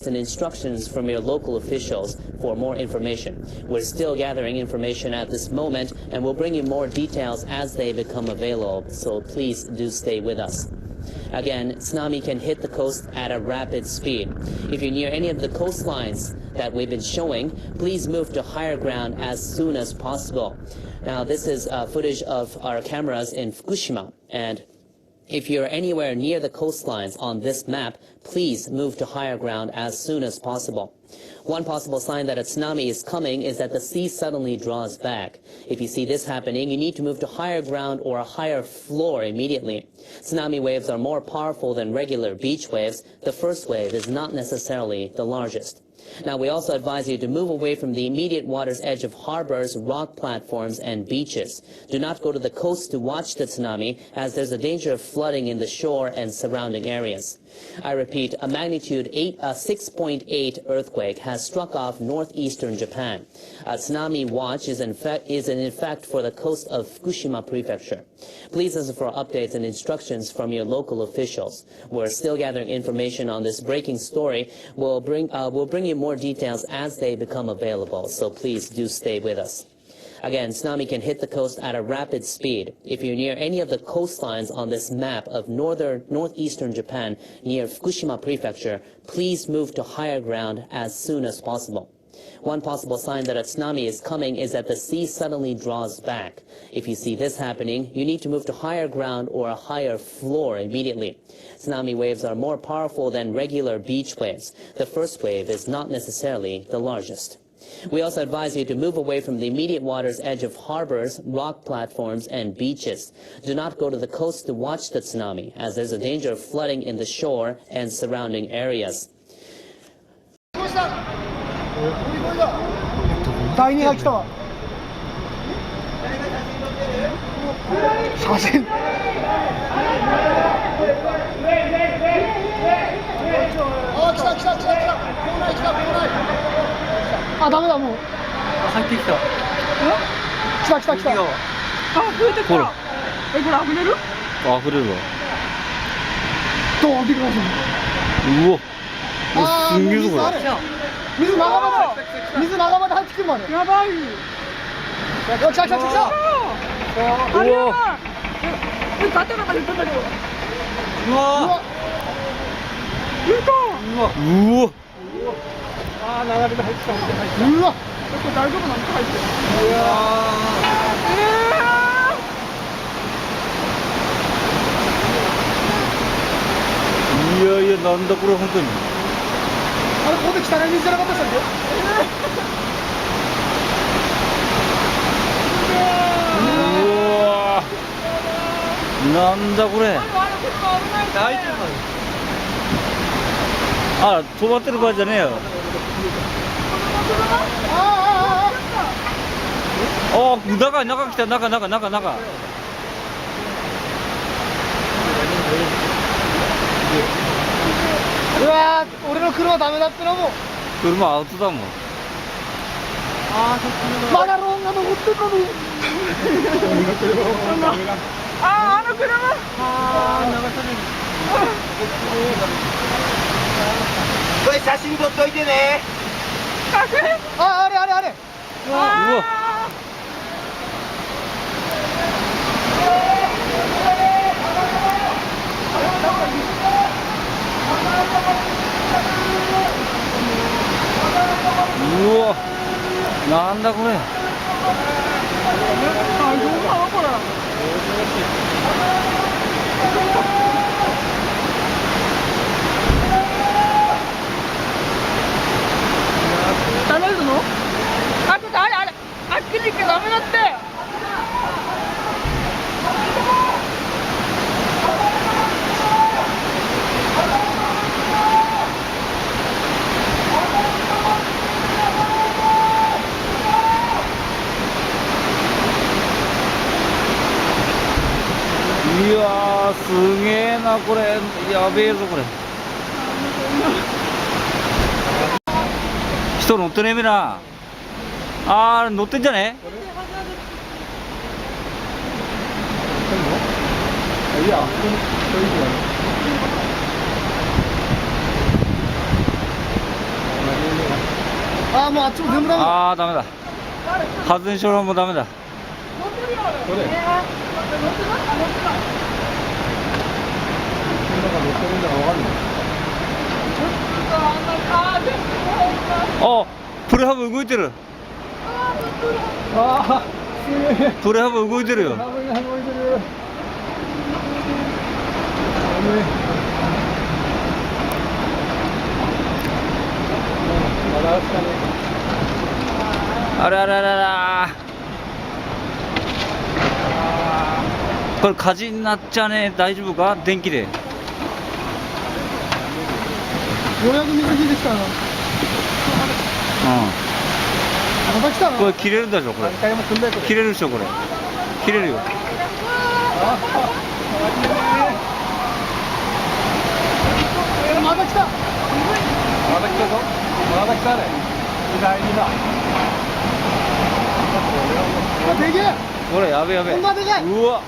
And instructions from your local officials for more information. We're still gathering information at this moment, and we'll bring you more details as they become available, so please do stay with us. Again, tsunami can hit the coast at a rapid speed. If you're near any of the coastlines that we've been showing, please move to higher ground as soon as possible. Now, this is footage of our cameras in Fukushima, and if you're anywhere near the coastlines on this map, please move to higher ground as soon as possible. One possible sign that a tsunami is coming is that the sea suddenly draws back. If you see this happening, you need to move to higher ground or a higher floor immediately. Tsunami waves are more powerful than regular beach waves. The first wave is not necessarily the largest. Now, we also advise you to move away from the immediate water's edge of harbors, rock platforms, and beaches. Do not go to the coast to watch the tsunami, as there's a danger of flooding in the shore and surrounding areas. I repeat, a magnitude 6.8 earthquake has struck off northeastern Japan. A tsunami watch is in effect for the coast of Fukushima Prefecture. Please listen for updates and instructions from your local officials. We're still gathering information on this breaking story. We'll bring you more details as they become available, so please do stay with us. Again, tsunami can hit the coast at a rapid speed. If you're near any of the coastlines on this map of northeastern Japan near Fukushima Prefecture, please move to higher ground as soon as possible. One possible sign that a tsunami is coming is that the sea suddenly draws back. If you see this happening, you need to move to higher ground or a higher floor immediately. Tsunami waves are more powerful than regular beach waves. The first wave is not necessarily the largest. We also advise you to move away from the immediate water's edge of harbors, rock platforms, and beaches. Do not go to the coast to watch the tsunami, as there's a danger of flooding in the shore and surrounding areas. 第二が来たわ。写真。あ、来た来た来た来た。来ない来た来ない。あ、ダメだもう。入ってきた。来た来た来た。あ、増えてきた。え、これ溢れる？あ、溢れるわ。どう見てください。うわ。すんげえぞこれ。水長場で入ってくるまで。やばい。来た来た来た来た。あれやばい。ガタガタ言ってたけど。うわ。うわ。うわ。ああ、流れで入ってきた。うわ。これ大丈夫なんか入ってる。うわ。いやいや、なんだこれ本当に。あれ、ここで汚い水じゃなかったっけ？うわー、なんだこれ。大丈夫。あ、止まってる場合じゃねえよ。あ、中来た、中。うわー、俺の車ダメだってのも。車アウトだもん。ああ、まだローンが残ってるのに。あの車。ああ、流される。これ写真撮っといてね。あ、あれ。うわ。うわ、なんだこれ。ダメなの？あ、ちょっとあれ、あっちに行っちゃダメだって。いやー、すげえなこれ。やべえぞこれ。人乗ってねえべな。あー、乗ってんじゃね？いや、そういうのああ、もうあっちも全部ダメだ。ああ、ダメだ。発電所もダメだ。これ。あ、プレハブ動いてる。ああ、すげえ。プレハブ動いてるよ。動いてる。あらららら。これ火事になっちゃねえ。大丈夫か？電気で。ようやく水引いてきたな。また来たな。これ切れるでしょ、これ。切れるでしょ、これ。切れるよ。また来た。また来たぞ。また来たね。意外にな。でけえ。これやべやべ。こんなでかい。うわ。